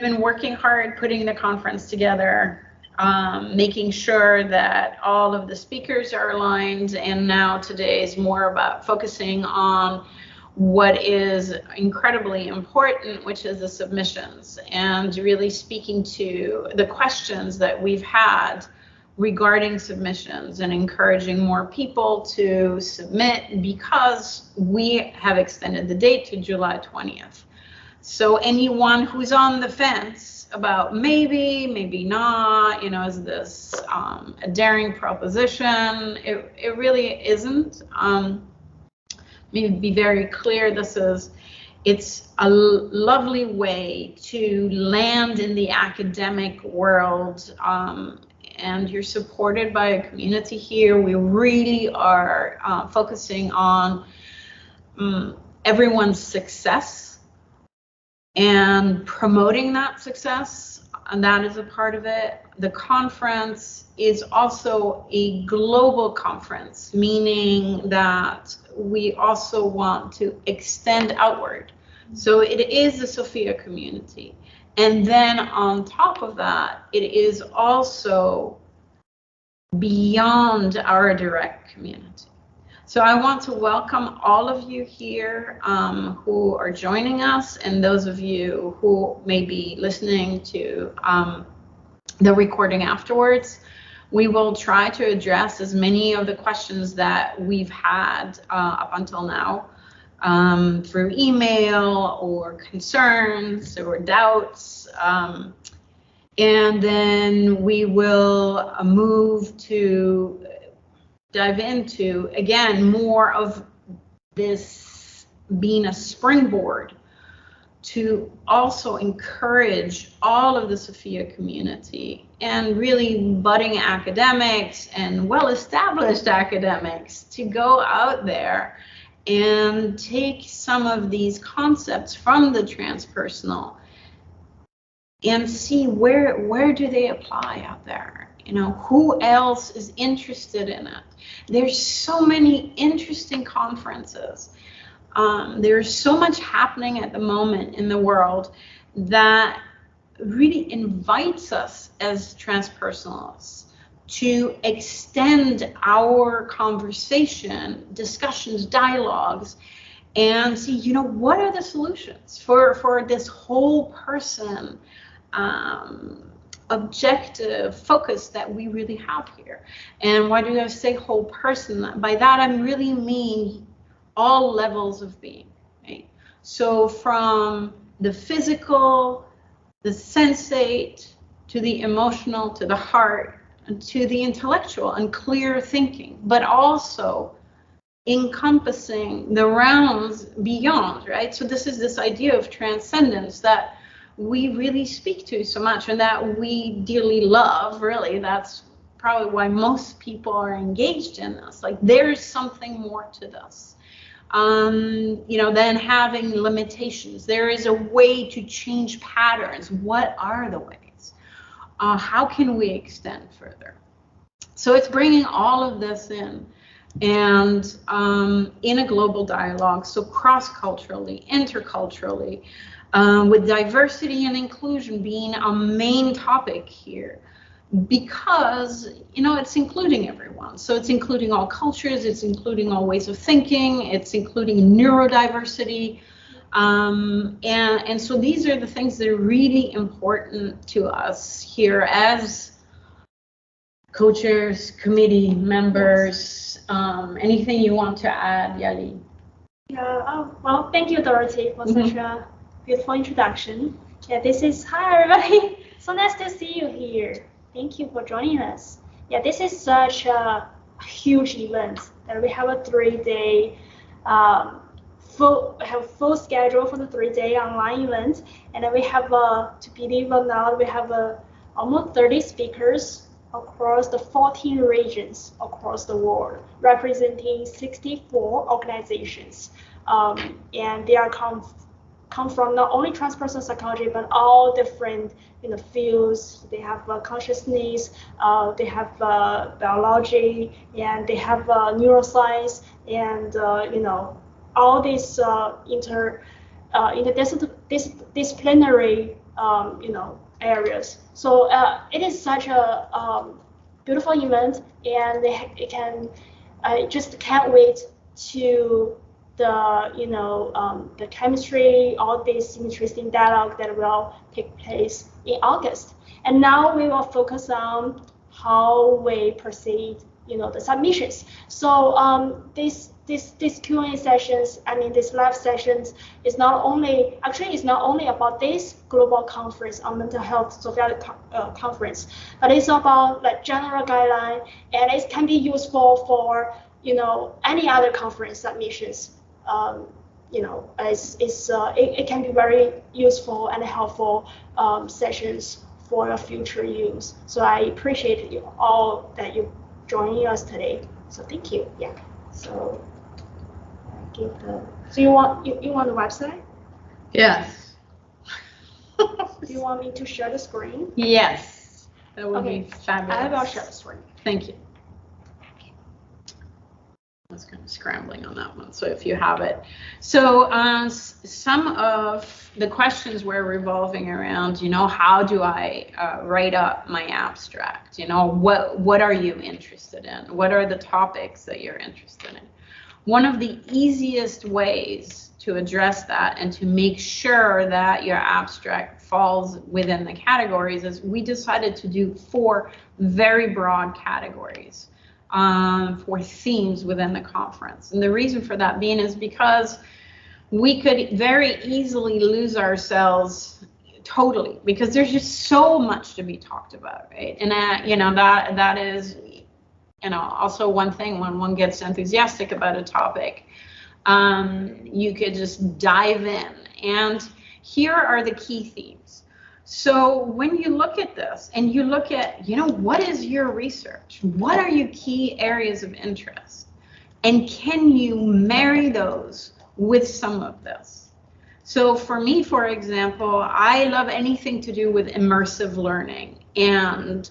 been working hard putting the conference together, making sure that all of the speakers are aligned, and now today is more about focusing on what is incredibly important, which is the submissions, and really speaking to the questions that we've had regarding submissions and encouraging more people to submit, because we have extended the date to July 20th. So anyone who's on the fence about maybe not, is this a daring proposition? It really isn't. Let me be very clear, it's a lovely way to land in the academic world, and you're supported by a community here. We really are focusing on everyone's success and promoting that success, and that is a part of it. The conference is also a global conference, meaning that we also want to extend outward. So it is a Sofia community. And then on top of that, it is also beyond our direct community. So I want to welcome all of you here who are joining us, and those of you who may be listening to the recording afterwards. We will try to address as many of the questions that we've had up until now through email or concerns or doubts. And then we will move to dive into, again, more of this being a springboard to also encourage all of the Sofia community and really budding academics and well-established academics to go out there and take some of these concepts from the transpersonal and see where do they apply out there. Who else is interested in it? There's so many interesting conferences. There's so much happening at the moment in the world that really invites us as transpersonalists to extend our conversation, discussions, dialogues, and see, what are the solutions for this whole person objective focus that we really have here. And why do I say whole person? By that I really mean all levels of being, right? So from the physical, the sensate, to the emotional, to the heart, and to the intellectual and clear thinking, but also encompassing the realms beyond, right? So this is this idea of transcendence that we really speak to so much and that we dearly love, really. That's probably why most people are engaged in this. Like, there's something more to this. Than having limitations. There is a way to change patterns. What are the ways? How can we extend further? So it's bringing all of this in, and in a global dialogue, so cross-culturally, interculturally, with diversity and inclusion being a main topic here, because it's including everyone. So it's including all cultures, it's including all ways of thinking, it's including neurodiversity, and so these are the things that are really important to us here as co-chairs, committee members. Anything you want to add, Yali? Yeah, well, thank you, Dorote, for such a beautiful introduction. Yeah, hi everybody. So nice to see you here. Thank you for joining us. Yeah, this is such a huge event that we have a 3-day full schedule for the 3-day online event, and then we have to believe or not, we have almost 30 speakers across the 14 regions across the world, representing 64 organizations, and they are come from not only transpersonal psychology, but all different fields. They have consciousness, they have biology, and they have neuroscience, and all these interdisciplinary areas. So it is such a beautiful event, and I just can't wait to the chemistry, all this interesting dialogue that will take place in August. And now we will focus on how we proceed, the submissions. So these Q&A sessions, these live sessions is not only about this global conference on mental health, Sofia conference, but it's about like general guideline, and it can be useful for any other conference submissions. It can be very useful and helpful sessions for your future use. So I appreciate you all that you joining us today. So thank you. Yeah. So So you want the website? Yes. Do you want me to share the screen? Yes. That would be fabulous. I will share the screen. Thank you. I was kind of scrambling on that one, so if you have it. So some of the questions were revolving around, how do I write up my abstract? What are you interested in? What are the topics that you're interested in? One of the easiest ways to address that and to make sure that your abstract falls within the categories is we decided to do 4 very broad categories for themes within the conference. And the reason for that being is because we could very easily lose ourselves totally, because there's just so much to be talked about, right? And that is also one thing when one gets enthusiastic about a topic, you could just dive in. And here are the key themes. So when you look at this and you look at, what is your research? What are your key areas of interest? And can you marry those with some of this? So for me, for example, I love anything to do with immersive learning and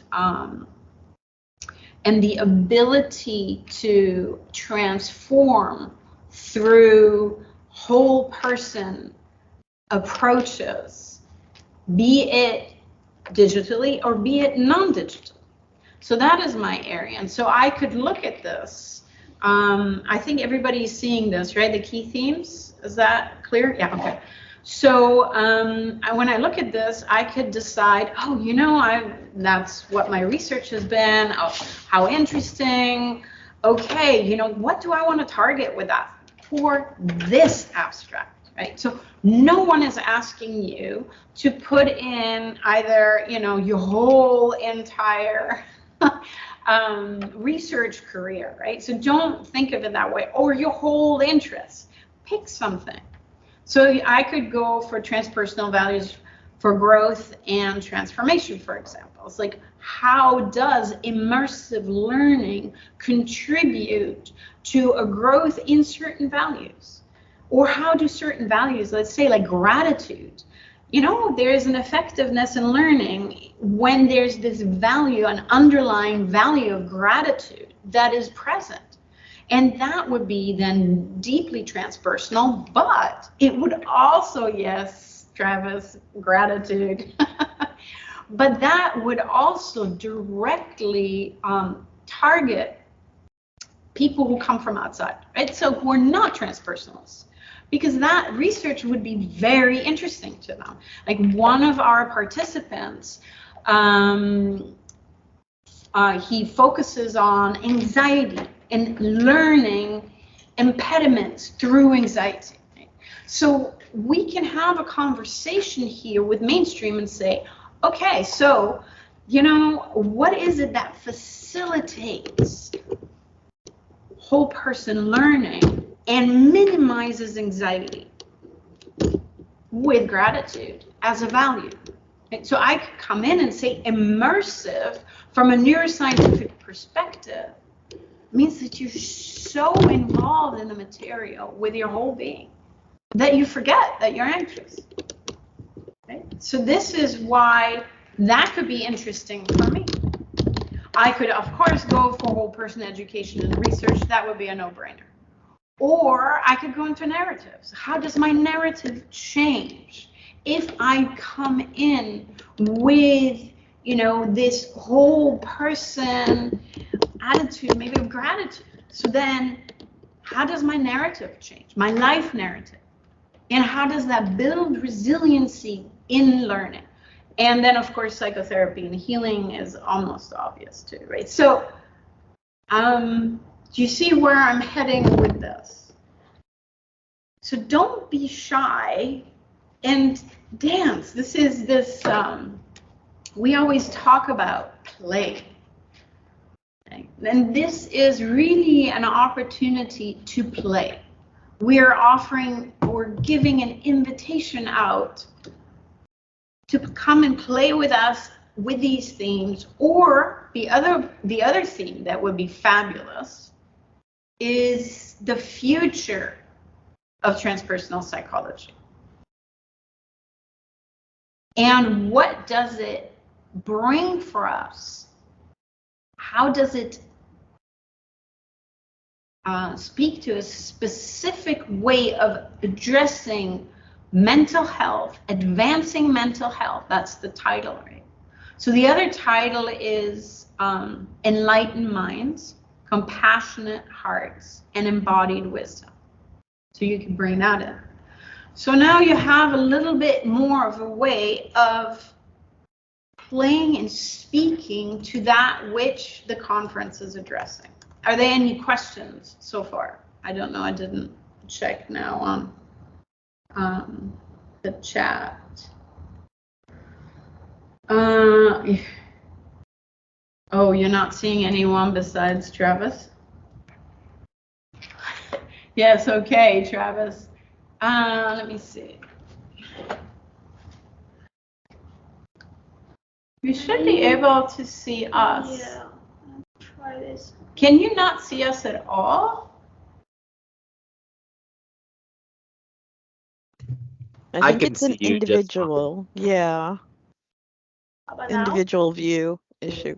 the ability to transform through whole person approaches, be it digitally or be it non-digital. So that is my area. And so I could look at this. I think everybody's seeing this, right? The key themes, is that clear? Yeah, okay. So when I look at this, I could decide, that's what my research has been. Oh, how interesting. Okay, what do I want to target with that for this abstract? Right? So no one is asking you to put in either, your whole entire research career, right? So don't think of it that way, or your whole interest. Pick something. So I could go for transpersonal values for growth and transformation, for example. It's like, how does immersive learning contribute to a growth in certain values? Or how do certain values, let's say like gratitude, there's an effectiveness in learning when there's this value, an underlying value of gratitude that is present. And that would be then deeply transpersonal, but it would also, yes, Travis, gratitude, but that would also directly target people who come from outside, right? So who are not transpersonalists, because that research would be very interesting to them. Like one of our participants, he focuses on anxiety and learning impediments through anxiety. Right? So we can have a conversation here with mainstream and say, okay, so, what is it that facilitates whole person learning and minimizes anxiety with gratitude as a value? And so I could come in and say immersive from a neuroscientific perspective means that you're so involved in the material with your whole being that you forget that you're anxious. Okay? So this is why that could be interesting for me. I could, of course, go for whole person education and research. That would be a no-brainer. Or I could go into narratives. How does my narrative change if I come in with, you know, this whole person attitude, maybe of gratitude, so then how does my narrative change, my life narrative? And how does that build resiliency in learning? And then, of course, psychotherapy and healing is almost obvious too, right? So, do you see where I'm heading with this? So don't be shy and dance. This is this, we always talk about play. And this is really an opportunity to play. We are offering or giving an invitation out to come and play with us with these themes. Or the other theme that would be fabulous is the future of transpersonal psychology. And what does it bring for us? How does it speak to a specific way of addressing mental health, advancing mental health? That's the title, right? So the other title is Enlightened Minds, Compassionate Hearts, and Embodied Wisdom. So you can bring that in. So now you have a little bit more of a way of playing and speaking to that which the conference is addressing. Are there any questions so far? I don't know, I didn't check now on the chat. Oh, you're not seeing anyone besides Travis? Yes, okay, Travis. Let me see. You should be able to see us. Yeah, I'll try this. Can you not see us at all? I think can it's an see you just individual, yeah, How about now? individual view issue.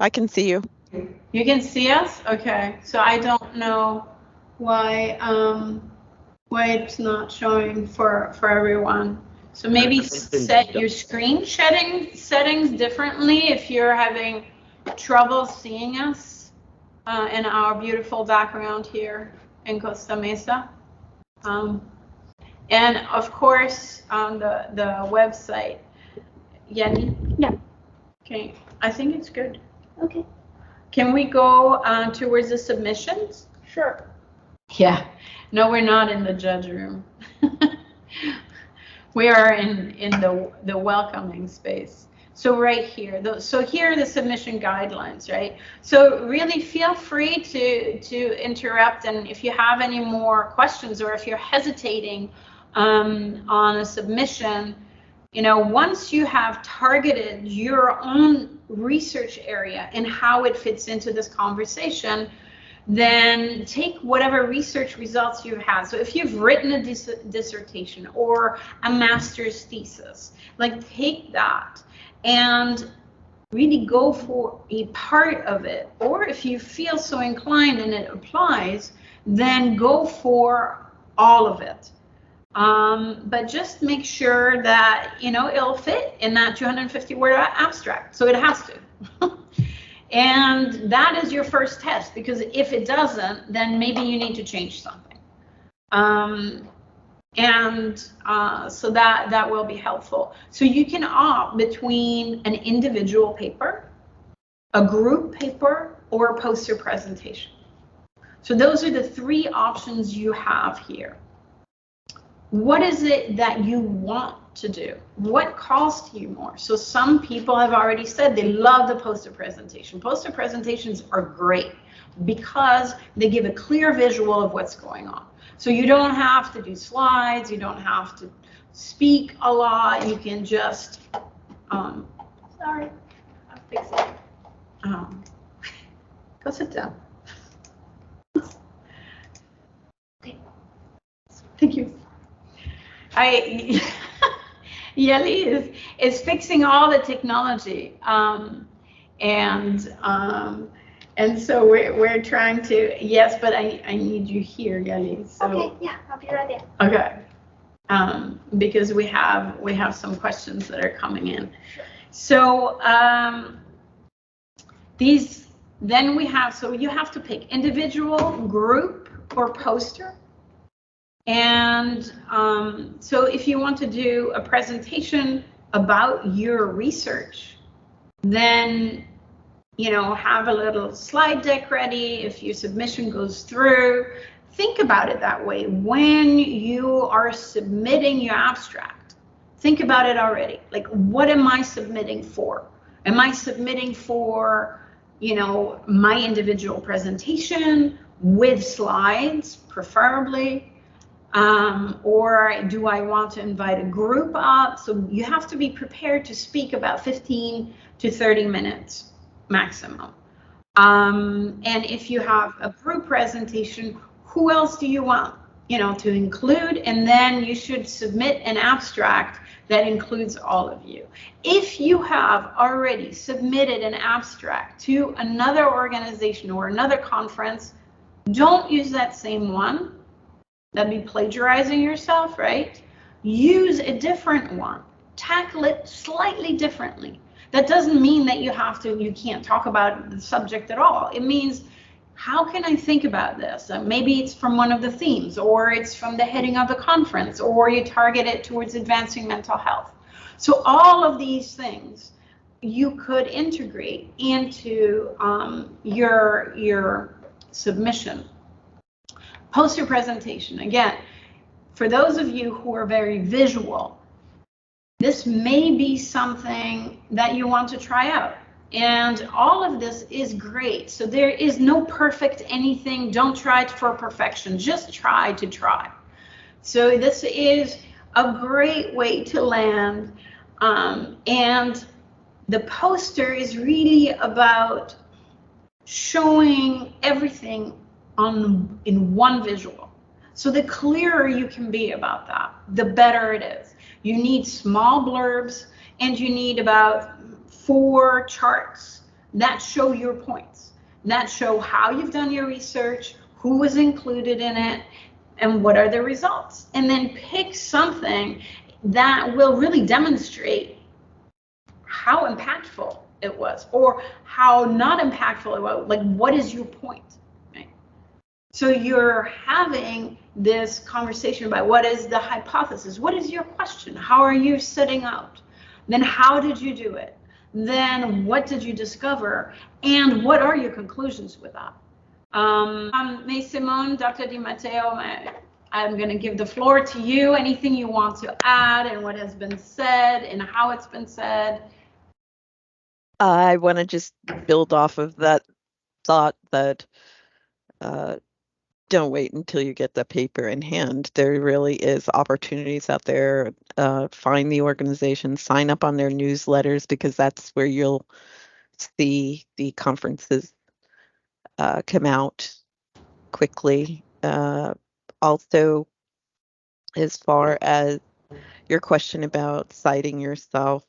I can see you. You can see us? Okay. So I don't know why it's not showing for everyone. So maybe set your screen settings differently if you're having trouble seeing us in our beautiful background here in Costa Mesa. And of course on the website. Yenny? Yeah. Okay. I think it's good. Okay. Can we go towards the submissions? Sure. Yeah. No, we're not in the judge room. We are in the welcoming space. So right here, so here are the submission guidelines, right? So really feel free to interrupt, and if you have any more questions or if you're hesitating on a submission, you know, once you have targeted your own research area and how it fits into this conversation, then take whatever research results you've had. So if you've written a dissertation or a master's thesis, like take that and really go for a part of it. Or if you feel so inclined and it applies, then go for all of it. But just make sure that, you know, it'll fit in that 250 word abstract. So it has to. And that is your first test, because if it doesn't, then maybe you need to change something. So that will be helpful. So you can opt between an individual paper, a group paper, or a poster presentation. So those are the three options you have here. What is it that you want to do? What calls to you more? So some people have already said they love the poster presentation. Poster presentations are great because they give a clear visual of what's going on. So you don't have to do slides, you don't have to speak a lot, you can just, Sorry, I'll fix it. Go sit down. Okay. Thank you. Yeli is fixing all the technology, and so we're trying to, yes, but I need you here, Yeli. So. Okay, yeah, I'll be right there. Okay. because we have some questions that are coming in. So then we have, so you have to pick individual, group, or poster. And so if you want to do a presentation about your research, then, you know, have a little slide deck ready. If your submission goes through, think about it that way. When you are submitting your abstract, think about it already. Like, what am I submitting for? Am I submitting for, you know, my individual presentation with slides, preferably? Or do I want to invite a group up? So you have to be prepared to speak about 15 to 30 minutes maximum. And if you have a group presentation, who else do you want, you know, to include? And then you should submit an abstract that includes all of you. If you have already submitted an abstract to another organization or another conference, don't use that same one. That'd be plagiarizing yourself, right? Use a different one. Tackle it slightly differently. That doesn't mean that you can't talk about the subject at all. It means, how can I think about this? Maybe it's from one of the themes, or it's from the heading of the conference, or you target it towards advancing mental health. So all of these things you could integrate into your submission. Poster presentation. Again, for those of you who are very visual, this may be something that you want to try out. And all of this is great. So there is no perfect anything. Don't try for perfection. Just try to try. So this is a great way to land. And the poster is really about showing everything in one visual. So the clearer you can be about that, the better it is. You need small blurbs, and you need about 4 charts that show your points, that show how you've done your research, who was included in it, and what are the results. And then pick something that will really demonstrate how impactful it was, or how not impactful it was. Like, what is your point? So you're having this conversation about what is the hypothesis, what is your question, how are you setting out, then how did you do it, then what did you discover, and what are your conclusions with that. May Simone, Dr. Dimatteo, I'm going to give the floor to you. Anything you want to add, and what has been said and how it's been said? I want to just build off of that thought that don't wait until you get the paper in hand. There really is opportunities out there. Find the organization, sign up on their newsletters, because that's where you'll see the conferences come out quickly. Also, as far as your question about citing yourself,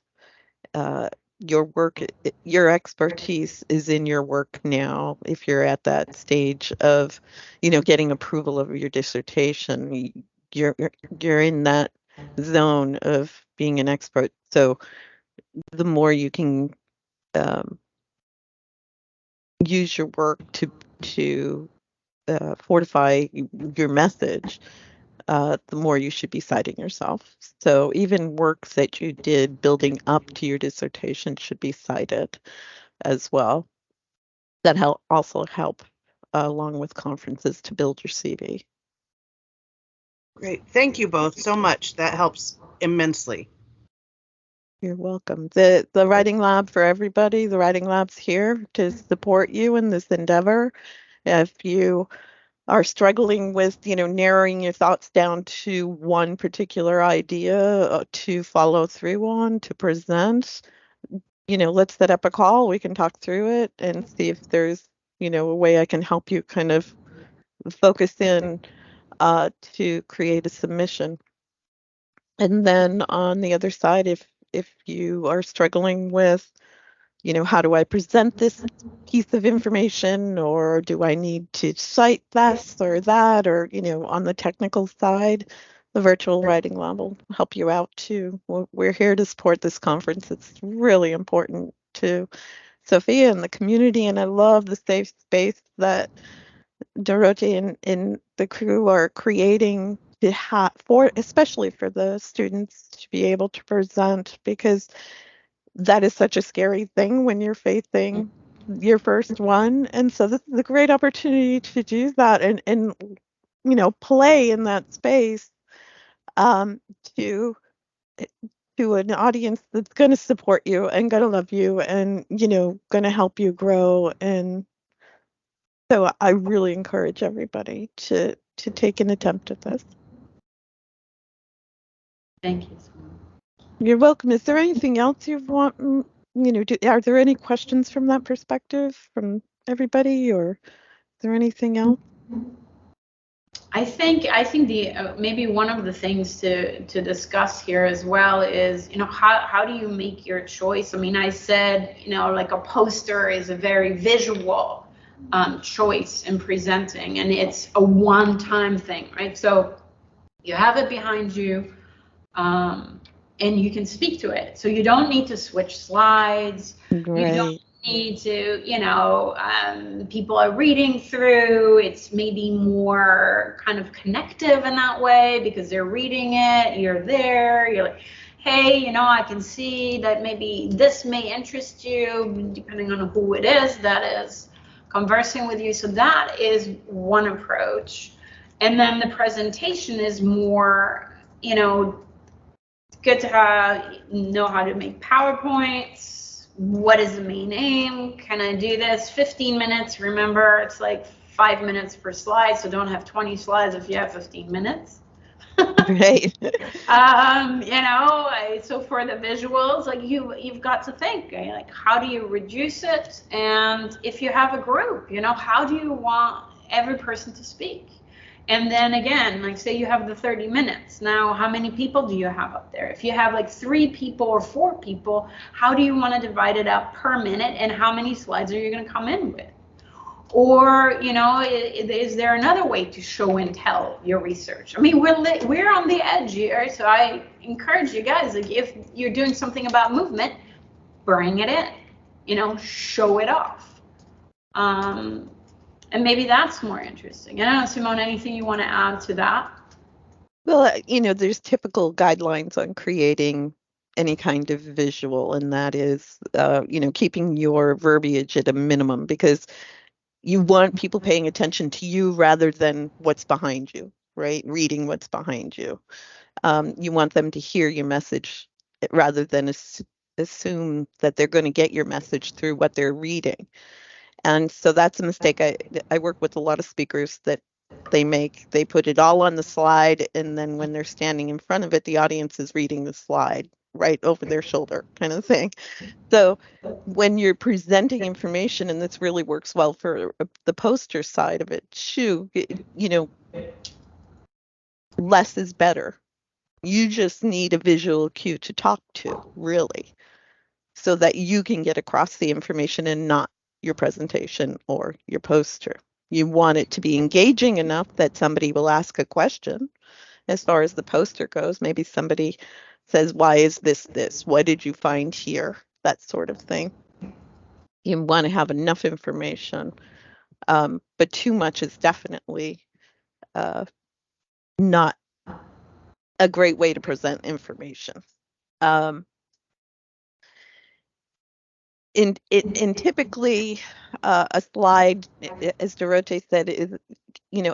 your work, your expertise is in your work now. If you're at that stage of, getting approval of your dissertation, you're in that zone of being an expert. So the more you can use your work to fortify your message, the more you should be citing yourself. So even works that you did building up to your dissertation should be cited as well. That also help along with conferences to build your CV. Great. Thank you both so much. That helps immensely. You're welcome. The Writing Lab for everybody, the Writing Lab's here to support you in this endeavor. If you are struggling with, narrowing your thoughts down to one particular idea to follow through on, to present, let's set up a call. We can talk through it and see if there's, a way I can help you kind of focus in to create a submission. And then on the other side, if you are struggling with, how do I present this piece of information, or do I need to cite this or that, or, on the technical side, The Virtual Writing Lab will help you out too. We're here to support this conference. It's really important to Sophia and the community, and I love the safe space that Dorote and the crew are creating to have for, especially for the students to be able to present, because that is such a scary thing when you're facing your first one. And so this is a great opportunity to do that and play in that space um, to to an audience that's going to support you and going to love you and going to help you grow. And so I really encourage everybody to take an attempt at this. Thank you, Simone. You're welcome. Is there anything else you want? Are there any questions from that perspective from everybody, or is there anything else? I think the maybe one of the things to discuss here as well is, how do you make your choice? I mean, I said, like a poster is a very visual choice in presenting, and it's a one-time thing, right? So you have it behind you, and you can speak to it. So you don't need to switch slides. Right. You don't need to, people are reading through. It's maybe more kind of connective in that way because they're reading it. You're there. You're like, hey, I can see that maybe this may interest you, depending on who it is that is conversing with you. So that is one approach. And then the presentation is more, good to know how to make PowerPoints. What is the main aim? Can I do this? 15 minutes. Remember, it's like 5 minutes per slide, so don't have 20 slides if you have 15 minutes. Right. So for the visuals, like you've got to think, like, how do you reduce it? And if you have a group, how do you want every person to speak? And then again, like say you have the 30 minutes. Now, how many people do you have up there? If you have like 3 people or 4 people, how do you want to divide it up per minute? And how many slides are you going to come in with? Or, is there another way to show and tell your research? I mean, we're on the edge here. So I encourage you guys, like if you're doing something about movement, bring it in, show it off. And maybe that's more interesting. I don't know, Simone, anything you want to add to that? Well, there's typical guidelines on creating any kind of visual, and that is, keeping your verbiage at a minimum because you want people paying attention to you rather than what's behind you, right? Reading what's behind you. You want them to hear your message rather than assume that they're going to get your message through what they're reading. And so that's a mistake. I work with a lot of speakers that they make. They put it all on the slide, and then when they're standing in front of it, the audience is reading the slide right over their shoulder kind of thing. So when you're presenting information, and this really works well for the poster side of it too, less is better. You just need a visual cue to talk to, really, so that you can get across the information and not your presentation or your poster. You want it to be engaging enough that somebody will ask a question. As far as the poster goes, maybe somebody says, why is this? What did you find here? That sort of thing. You want to have enough information, but too much is definitely not a great way to present information. And typically a slide, as Dorote said, is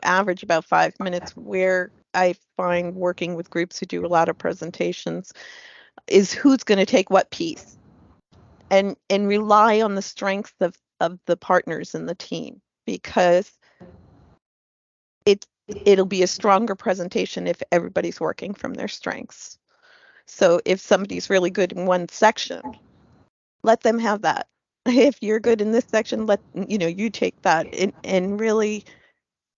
average about 5 minutes. Where I find working with groups who do a lot of presentations is who's going to take what piece, and rely on the strengths of the partners in the team, because it'll be a stronger presentation if everybody's working from their strengths. So if somebody's really good in one section, let them have that. If you're good in this section, let you take that and really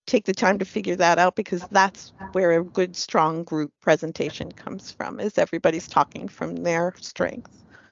take the time to figure that out, because that's where a good strong group presentation comes from, is everybody's talking from their strengths.